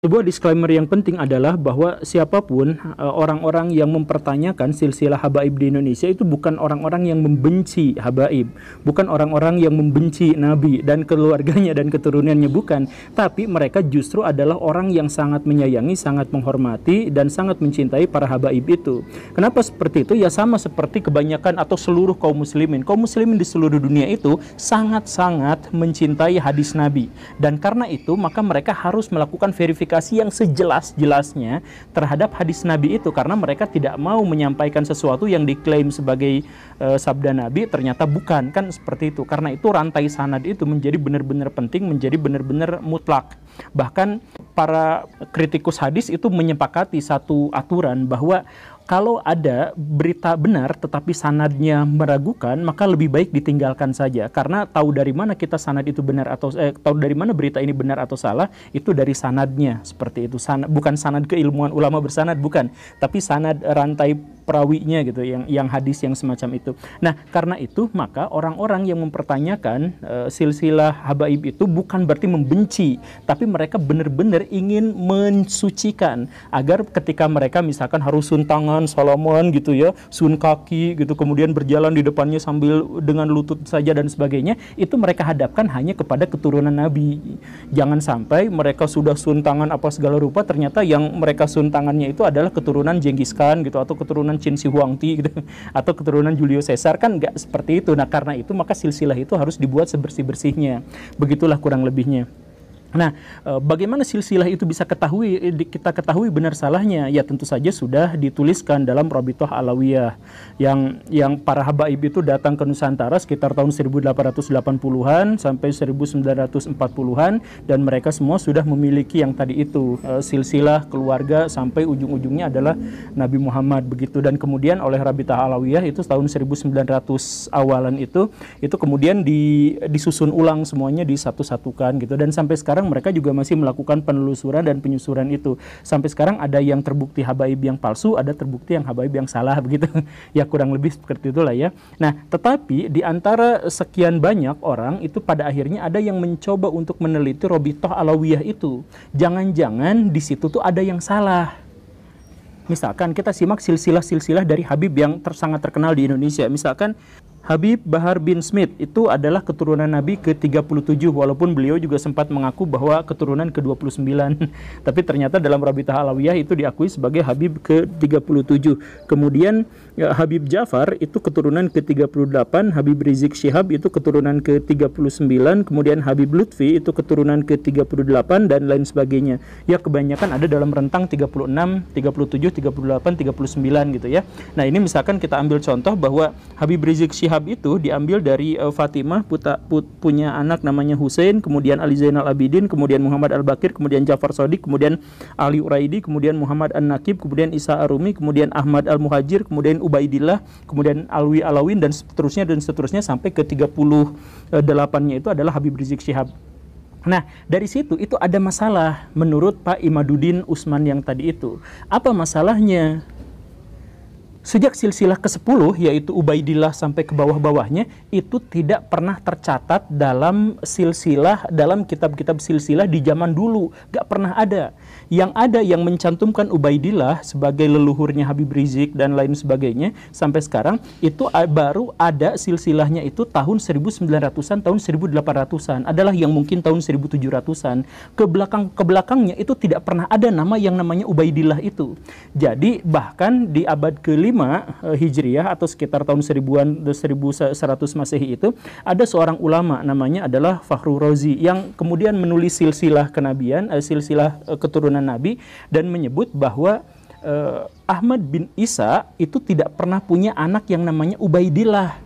Sebuah disclaimer yang penting adalah bahwa siapapun orang-orang yang mempertanyakan silsilah habaib di Indonesia itu bukan orang-orang yang membenci habaib, bukan orang-orang yang membenci Nabi dan keluarganya dan keturunannya, bukan, tapi mereka justru adalah orang yang sangat menyayangi, sangat menghormati dan sangat mencintai para habaib itu. Kenapa seperti itu? Ya sama seperti kebanyakan atau seluruh kaum muslimin. Kaum muslimin di seluruh dunia itu sangat-sangat mencintai hadis Nabi, dan karena itu maka mereka harus melakukan verifikasi yang sejelas-jelasnya terhadap hadis Nabi itu, karena mereka tidak mau menyampaikan sesuatu yang diklaim sebagai sabda Nabi ternyata bukan, kan seperti itu. Karena itu rantai sanad itu menjadi benar-benar penting, menjadi benar-benar mutlak. Bahkan para kritikus hadis itu menyepakati satu aturan bahwa kalau ada berita benar tetapi sanadnya meragukan, maka lebih baik ditinggalkan saja. Karena tahu dari mana kita sanad itu benar atau tahu dari mana berita ini benar atau salah, itu dari sanadnya, seperti itu. Bukan sanad keilmuan ulama bersanad, bukan, tapi sanad rantai perawinya gitu, yang hadis yang semacam itu. Nah, karena itu maka orang-orang yang mempertanyakan silsilah habaib itu bukan berarti membenci, tapi mereka benar-benar ingin mensucikan, agar ketika mereka misalkan harus sun tangan Solomon gitu ya, sun kaki gitu, kemudian berjalan di depannya sambil dengan lutut saja dan sebagainya, itu mereka hadapkan hanya kepada keturunan Nabi. Jangan sampai mereka sudah sun tangan apa segala rupa, ternyata yang mereka sun tangannya itu adalah keturunan Genghis Khan gitu, atau keturunan Qin Shi Huangdi gitu, atau keturunan Julio Caesar, kan nggak seperti itu. Nah, karena itu maka silsilah itu harus dibuat sebersih-bersihnya. Begitulah kurang lebihnya. Nah, bagaimana silsilah itu bisa kita ketahui benar salahnya? Ya tentu saja sudah dituliskan dalam Rabithah Alawiyah yang para habaib itu datang ke Nusantara sekitar tahun 1880-an sampai 1940-an, dan mereka semua sudah memiliki yang tadi itu, silsilah keluarga sampai ujung-ujungnya adalah Nabi Muhammad begitu. Dan kemudian oleh Rabithah Alawiyah itu tahun 1900 awalan itu kemudian disusun ulang semuanya, disatu-satukan gitu, dan sampai sekarang mereka juga masih melakukan penelusuran dan penyusuran itu. Sampai sekarang ada yang terbukti habaib yang palsu, ada terbukti yang habaib yang salah begitu. Ya kurang lebih seperti itulah ya. Nah, tetapi di antara sekian banyak orang itu pada akhirnya ada yang mencoba untuk meneliti Rabithah Alawiyah itu. Jangan-jangan di situ tuh ada yang salah. Misalkan kita simak silsilah-silsilah dari habib yang sangat terkenal di Indonesia. Misalkan Habib Bahar bin Smith itu adalah keturunan Nabi ke-37, walaupun beliau juga sempat mengaku bahwa keturunan ke-29. Tapi ternyata dalam Rabithah Alawiyah itu diakui sebagai Habib ke-37. Kemudian Habib Ja'far itu keturunan ke-38, Habib Rizik Syihab itu keturunan ke-39, kemudian Habib Lutfi itu keturunan ke-38 dan lain sebagainya. Ya kebanyakan ada dalam rentang 36, 37, 38, 39 gitu ya. Nah, ini misalkan kita ambil contoh bahwa Habib Rizik Syihab itu diambil dari Fatimah, punya anak namanya Husain, kemudian Ali Zainal Abidin, kemudian Muhammad Al-Bakir, kemudian Ja'far Shadiq, kemudian Ali Uraidi, kemudian Muhammad An-Nakib, kemudian Isa Arumi, kemudian Ahmad Al-Muhajir, kemudian Ubaidillah, kemudian Alwi Alawin, dan seterusnya sampai ke 38-nya itu adalah Habib Rizik Syihab. Nah, dari situ itu ada masalah menurut Pak Imaduddin Usman yang tadi itu. Apa masalahnya? Sejak silsilah ke-10, yaitu Ubaidillah sampai ke bawah-bawahnya, itu tidak pernah tercatat dalam silsilah, dalam kitab-kitab silsilah di zaman dulu. Gak pernah ada. Yang ada yang mencantumkan Ubaidillah sebagai leluhurnya Habib Rizik dan lain sebagainya, sampai sekarang, itu baru ada silsilahnya itu tahun 1900-an, tahun 1800-an. Adalah yang mungkin tahun 1700-an. Ke belakangnya itu tidak pernah ada nama yang namanya Ubaidillah itu. Jadi, bahkan di abad ke-5 Hijriyah atau sekitar tahun 1100 Masehi itu ada seorang ulama namanya adalah Fakhrur Razi yang kemudian menulis silsilah kenabian, silsilah keturunan Nabi, dan menyebut bahwa Ahmad bin Isa itu tidak pernah punya anak yang namanya Ubaidillah.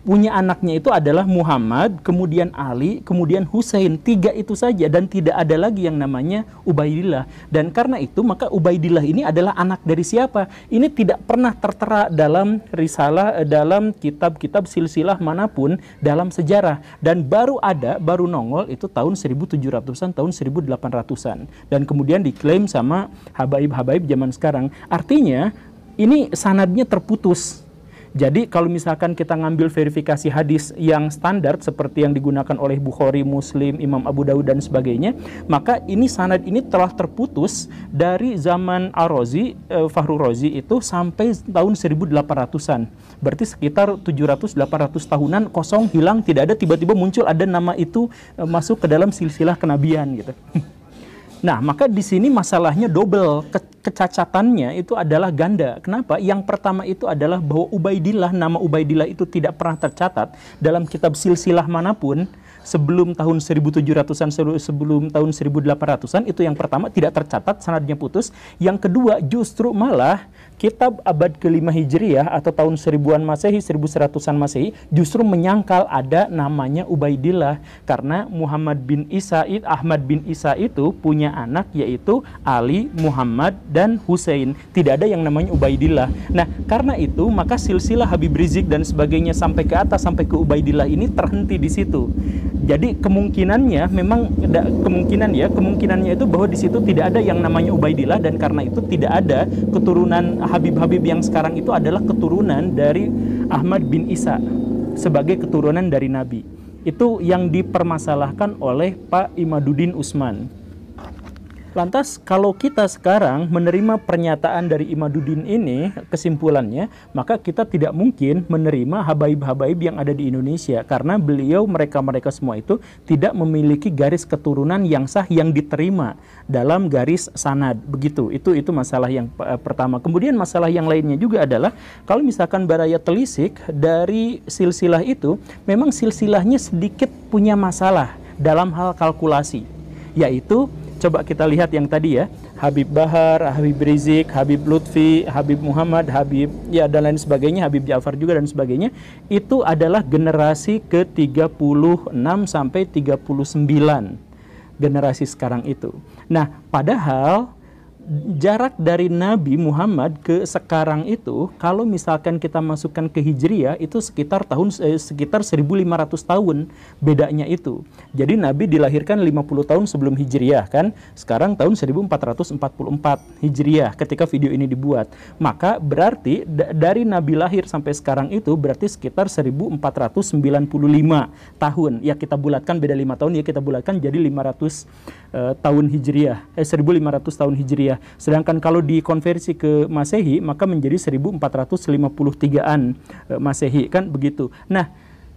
Punya anaknya itu adalah Muhammad, kemudian Ali, kemudian Husain. 3 itu saja, dan tidak ada lagi yang namanya Ubaidillah. Dan karena itu maka Ubaidillah ini adalah anak dari siapa? Ini tidak pernah tertera dalam risalah, dalam kitab-kitab silsilah manapun dalam sejarah. Dan baru nongol itu tahun 1700-an, tahun 1800-an. Dan kemudian diklaim sama habaib-habaib zaman sekarang. Artinya ini sanadnya terputus. Jadi kalau misalkan kita ngambil verifikasi hadis yang standar seperti yang digunakan oleh Bukhari, Muslim, Imam Abu Dawud dan sebagainya, maka ini sanad ini telah terputus dari zaman Ar-Razi, Fahru Razi itu sampai tahun 1800-an. Berarti sekitar 700-800 tahunan kosong, hilang, tidak ada, tiba-tiba muncul ada nama itu masuk ke dalam silsilah kenabian gitu. Nah, maka di sini masalahnya double, kecacatannya itu adalah ganda. Kenapa? Yang pertama itu adalah bahwa Ubaidillah, nama Ubaidillah itu tidak pernah tercatat dalam kitab silsilah manapun sebelum tahun 1700-an, sebelum tahun 1800-an. Itu yang pertama, tidak tercatat, sanadnya putus. Yang kedua, justru malah kitab abad ke-5 Hijriyah atau tahun 1000-an Masehi, 1100-an Masehi justru menyangkal ada namanya Ubaidillah, karena Muhammad bin Isa, Ahmad bin Isa itu punya anak yaitu Ali, Muhammad, dan Hussein. Tidak ada yang namanya Ubaidillah. Nah, karena itu maka silsilah Habib Rizik dan sebagainya sampai ke atas, sampai ke Ubaidillah ini terhenti di situ. Jadi kemungkinannya memang kemungkinannya itu bahwa di situ tidak ada yang namanya Ubaidillah, dan karena itu tidak ada keturunan Habib-Habib yang sekarang itu adalah keturunan dari Ahmad bin Isa sebagai keturunan dari Nabi. Itu yang dipermasalahkan oleh Pak Imaduddin Usman. Lantas kalau kita sekarang menerima pernyataan dari Imaduddin ini, kesimpulannya, maka kita tidak mungkin menerima habaib-habaib yang ada di Indonesia, karena beliau, mereka semua itu tidak memiliki garis keturunan yang sah yang diterima dalam garis sanad. Begitu. Itu masalah yang pertama. Kemudian masalah yang lainnya juga adalah kalau misalkan baraya telisik dari silsilah itu, memang silsilahnya sedikit punya masalah dalam hal kalkulasi, yaitu coba kita lihat yang tadi ya, Habib Bahar, Habib Rizik, Habib Lutfi, Habib Muhammad, Habib ya dan lain sebagainya, Habib Ja'far juga dan sebagainya, itu adalah generasi ke-36 sampai 39 generasi sekarang itu. Nah, padahal jarak dari Nabi Muhammad ke sekarang itu, kalau misalkan kita masukkan ke Hijriyah, itu sekitar 1500 tahun bedanya itu. Jadi Nabi dilahirkan 50 tahun sebelum Hijriyah kan, sekarang tahun 1444 Hijriyah ketika video ini dibuat. Maka berarti dari Nabi lahir sampai sekarang itu berarti sekitar 1495 tahun. Ya kita bulatkan beda 5 tahun, ya kita bulatkan jadi 500 tahun Hijriyah, 1500 tahun Hijriyah. Sedangkan kalau dikonversi ke Masehi maka menjadi 1453-an Masehi kan begitu. Nah,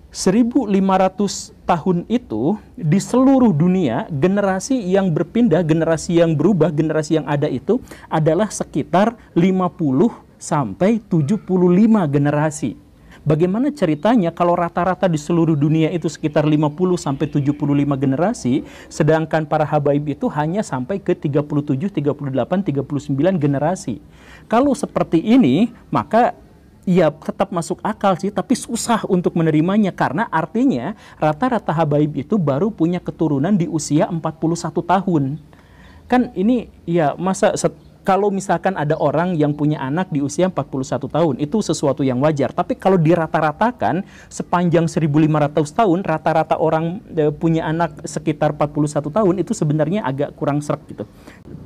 1500 tahun itu di seluruh dunia generasi yang berpindah, generasi yang berubah, generasi yang ada itu adalah sekitar 50 sampai 75 generasi. Bagaimana ceritanya kalau rata-rata di seluruh dunia itu sekitar 50 sampai 75 generasi, sedangkan para habaib itu hanya sampai ke 37, 38, 39 generasi. Kalau seperti ini, maka ya tetap masuk akal sih, tapi susah untuk menerimanya, karena artinya rata-rata habaib itu baru punya keturunan di usia 41 tahun. Kan ini ya masa kalau misalkan ada orang yang punya anak di usia 41 tahun, itu sesuatu yang wajar. Tapi kalau dirata-ratakan sepanjang 1500 tahun, rata-rata orang punya anak sekitar 41 tahun, itu sebenarnya agak kurang srek gitu.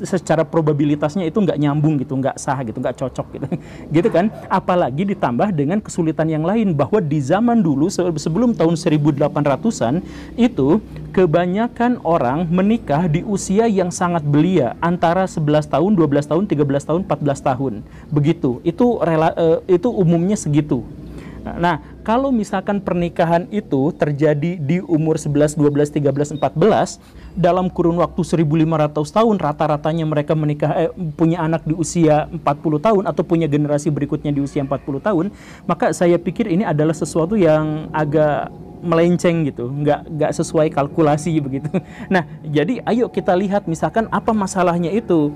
Secara probabilitasnya itu nggak nyambung gitu, nggak sah gitu, nggak cocok gitu. Gitu kan? Apalagi ditambah dengan kesulitan yang lain, bahwa di zaman dulu sebelum tahun 1800-an, itu kebanyakan orang menikah di usia yang sangat belia, antara 11 tahun, 12 tahun, 13 tahun, 14 tahun. Begitu. Itu umumnya segitu. Nah, kalau misalkan pernikahan itu terjadi di umur 11, 12, 13, 14, dalam kurun waktu 1500 tahun, rata-ratanya mereka punya anak di usia 40 tahun atau punya generasi berikutnya di usia 40 tahun, maka saya pikir ini adalah sesuatu yang agak melenceng gitu, nggak sesuai kalkulasi begitu. Nah, jadi ayo kita lihat misalkan apa masalahnya itu.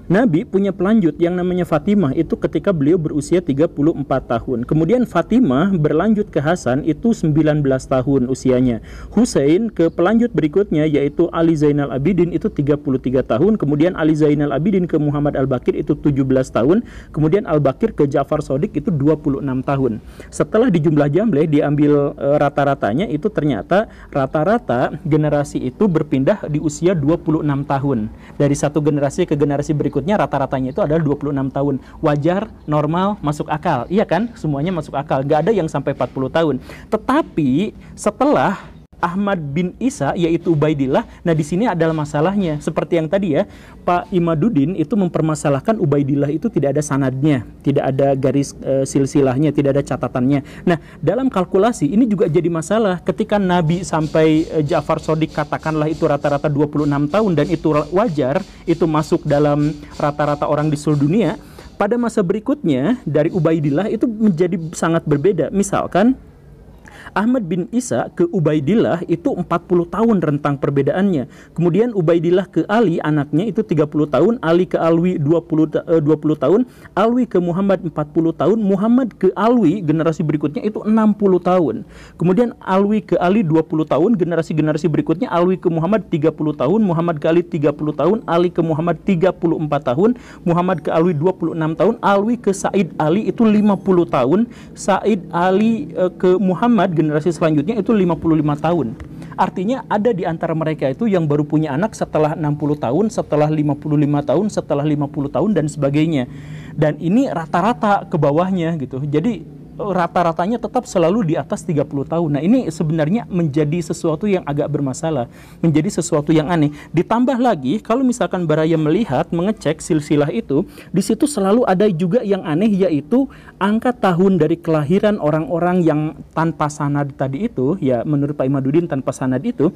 Nabi punya pelanjut yang namanya Fatimah itu ketika beliau berusia 34 tahun. Kemudian Fatimah berlanjut ke Hasan itu 19 tahun usianya. Hussein ke pelanjut berikutnya yaitu Ali Zainal Abidin itu 33 tahun. Kemudian Ali Zainal Abidin ke Muhammad Al-Baqir itu 17 tahun. Kemudian Al-Baqir ke Ja'far Shadiq itu 26 tahun. Setelah dijumlah jambleh diambil rata-ratanya, itu ternyata rata-rata generasi itu berpindah di usia 26 tahun. Dari satu generasi ke generasi berikutnya berikutnya rata-ratanya itu adalah 26 tahun. Wajar, normal, masuk akal. Iya kan? Semuanya masuk akal. Nggak ada yang sampai 40 tahun. Tetapi setelah Ahmad bin Isa yaitu Ubaidillah. Nah, di sini adalah masalahnya. Seperti yang tadi ya, Pak Imaduddin itu mempermasalahkan Ubaidillah itu tidak ada sanadnya, tidak ada garis silsilahnya, tidak ada catatannya. Nah, dalam kalkulasi ini juga jadi masalah ketika Nabi sampai Ja'far Shadiq katakanlah itu rata-rata 26 tahun dan itu wajar, itu masuk dalam rata-rata orang di seluruh dunia. Pada masa berikutnya dari Ubaidillah itu menjadi sangat berbeda. Misalkan Ahmad bin Isa ke Ubaidillah itu 40 tahun rentang perbedaannya. Kemudian Ubaidillah ke Ali anaknya itu 30 tahun, Ali ke Alwi 20 tahun, Alwi ke Muhammad 40 tahun, Muhammad ke Alwi generasi berikutnya itu 60 tahun. Kemudian Alwi ke Ali 20 tahun, generasi-generasi berikutnya Alwi ke Muhammad 30 tahun, Muhammad ke Ali 30 tahun, Ali ke Muhammad 34 tahun, Muhammad ke Alwi 26 tahun, Alwi ke Said Ali itu 50 tahun, Said Ali ke Muhammad generasi selanjutnya itu 55 tahun. Artinya ada di antara mereka itu yang baru punya anak setelah 60 tahun, setelah 55 tahun, setelah 50 tahun dan sebagainya. Dan ini rata-rata ke bawahnya gitu. Jadi rata-ratanya tetap selalu di atas 30 tahun. Nah, ini sebenarnya menjadi sesuatu yang agak bermasalah, menjadi sesuatu yang aneh. Ditambah lagi kalau misalkan Baraya melihat, mengecek silsilah itu, di situ selalu ada juga yang aneh, yaitu angka tahun dari kelahiran orang-orang yang tanpa sanad tadi itu, ya menurut Pak Imaduddin tanpa sanad itu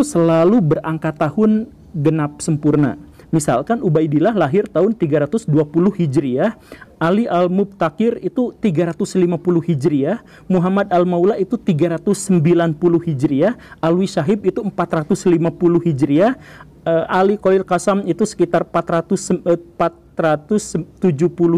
selalu berangka tahun genap sempurna. Misalkan Ubaidillah lahir tahun 320 Hijriah, Ali Al-Mubtakir itu 350 Hijriah, Muhammad Al-Maula itu 390 Hijriah, Alwi Syahib itu 450 Hijriah, Ali Qoil Qasam itu sekitar 470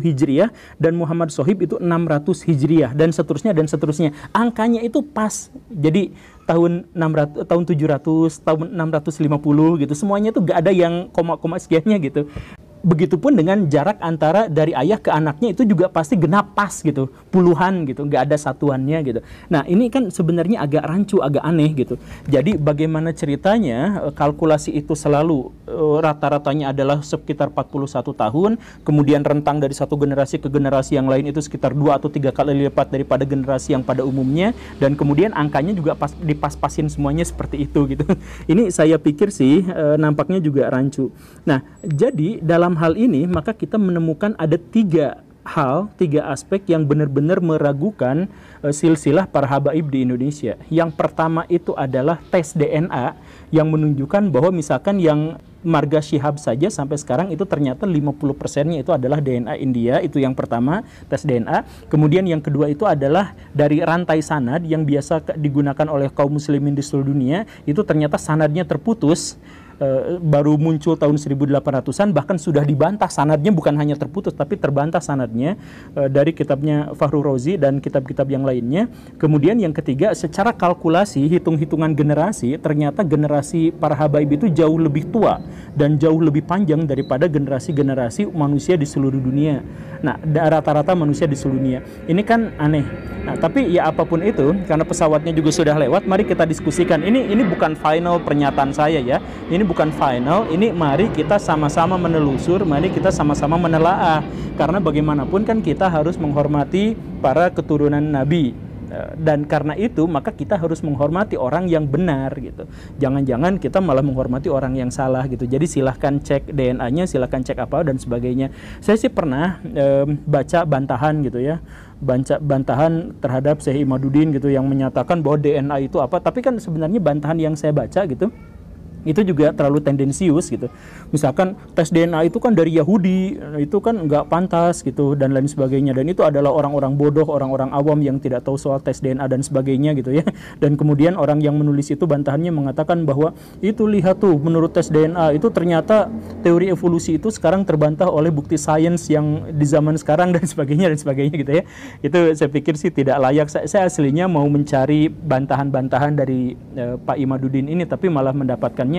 Hijriah, dan Muhammad Sohib itu 600 Hijriah, dan seterusnya dan seterusnya. Angkanya itu pas. Jadi tahun 600, tahun 700, tahun 650 gitu. Semuanya itu gak ada yang koma-koma sekiannya gitu. Begitupun dengan jarak antara dari ayah ke anaknya itu juga pasti genap pas gitu, puluhan gitu, nggak ada satuannya gitu. Nah, ini kan sebenarnya agak rancu, agak aneh gitu. Jadi bagaimana ceritanya kalkulasi itu selalu rata-ratanya adalah sekitar 41 tahun, kemudian rentang dari satu generasi ke generasi yang lain itu sekitar 2 atau 3 kali lipat daripada generasi yang pada umumnya, dan kemudian angkanya juga dipas-pasin semuanya seperti itu gitu. Ini saya pikir sih nampaknya juga rancu. Nah, jadi dalam hal ini maka kita menemukan ada 3 aspek yang benar-benar meragukan silsilah para habaib di Indonesia. Yang pertama itu adalah tes DNA yang menunjukkan bahwa misalkan yang marga Syihab saja sampai sekarang itu ternyata 50%-nya itu adalah DNA India. Itu yang pertama, tes DNA. Kemudian yang kedua itu adalah dari rantai sanad yang biasa digunakan oleh kaum muslimin di seluruh dunia, itu ternyata sanadnya terputus. Baru muncul tahun 1800-an, bahkan sudah dibantah sanadnya, bukan hanya terputus tapi terbantah sanadnya dari kitabnya Fahru Rozi dan kitab-kitab yang lainnya. Kemudian yang ketiga, secara kalkulasi hitung-hitungan generasi, ternyata generasi para habaib itu jauh lebih tua dan jauh lebih panjang daripada generasi-generasi manusia di seluruh dunia. Nah, rata-rata manusia di seluruh dunia. Ini kan aneh. Nah, tapi ya apapun itu, karena pesawatnya juga sudah lewat, mari kita diskusikan. Ini bukan final pernyataan saya ya. Ini bukan final, ini mari kita sama-sama menelusur, mari kita sama-sama menelaah. Karena bagaimanapun kan kita harus menghormati para keturunan Nabi. Dan karena itu maka kita harus menghormati orang yang benar gitu. Jangan-jangan kita malah menghormati orang yang salah gitu. Jadi silahkan cek DNA-nya, silahkan cek apa dan sebagainya. Saya sih pernah baca bantahan gitu ya, bantahan terhadap Syekh Imaduddin gitu yang menyatakan bahwa DNA itu apa. Tapi kan sebenarnya bantahan yang saya baca gitu itu juga terlalu tendensius gitu. Misalkan tes DNA itu kan dari Yahudi, itu kan nggak pantas gitu dan lain sebagainya, dan itu adalah orang-orang bodoh, orang-orang awam yang tidak tahu soal tes DNA dan sebagainya gitu ya. Dan kemudian orang yang menulis itu bantahannya mengatakan bahwa itu lihat tuh, menurut tes DNA itu ternyata teori evolusi itu sekarang terbantah oleh bukti sains yang di zaman sekarang dan sebagainya gitu ya. Itu saya pikir sih tidak layak. Saya aslinya mau mencari bantahan-bantahan dari Pak Imaduddin ini, tapi malah mendapatkan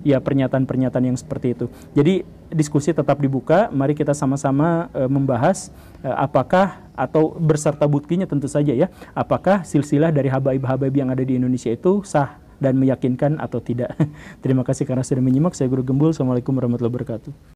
ya pernyataan-pernyataan yang seperti itu. Jadi diskusi tetap dibuka, mari kita sama-sama membahas apakah, atau berserta buktinya tentu saja ya, apakah silsilah dari habaib-habaib yang ada di Indonesia itu sah dan meyakinkan atau tidak. Terima kasih karena sudah menyimak. Saya Guru Gembul. Assalamualaikum warahmatullahi wabarakatuh.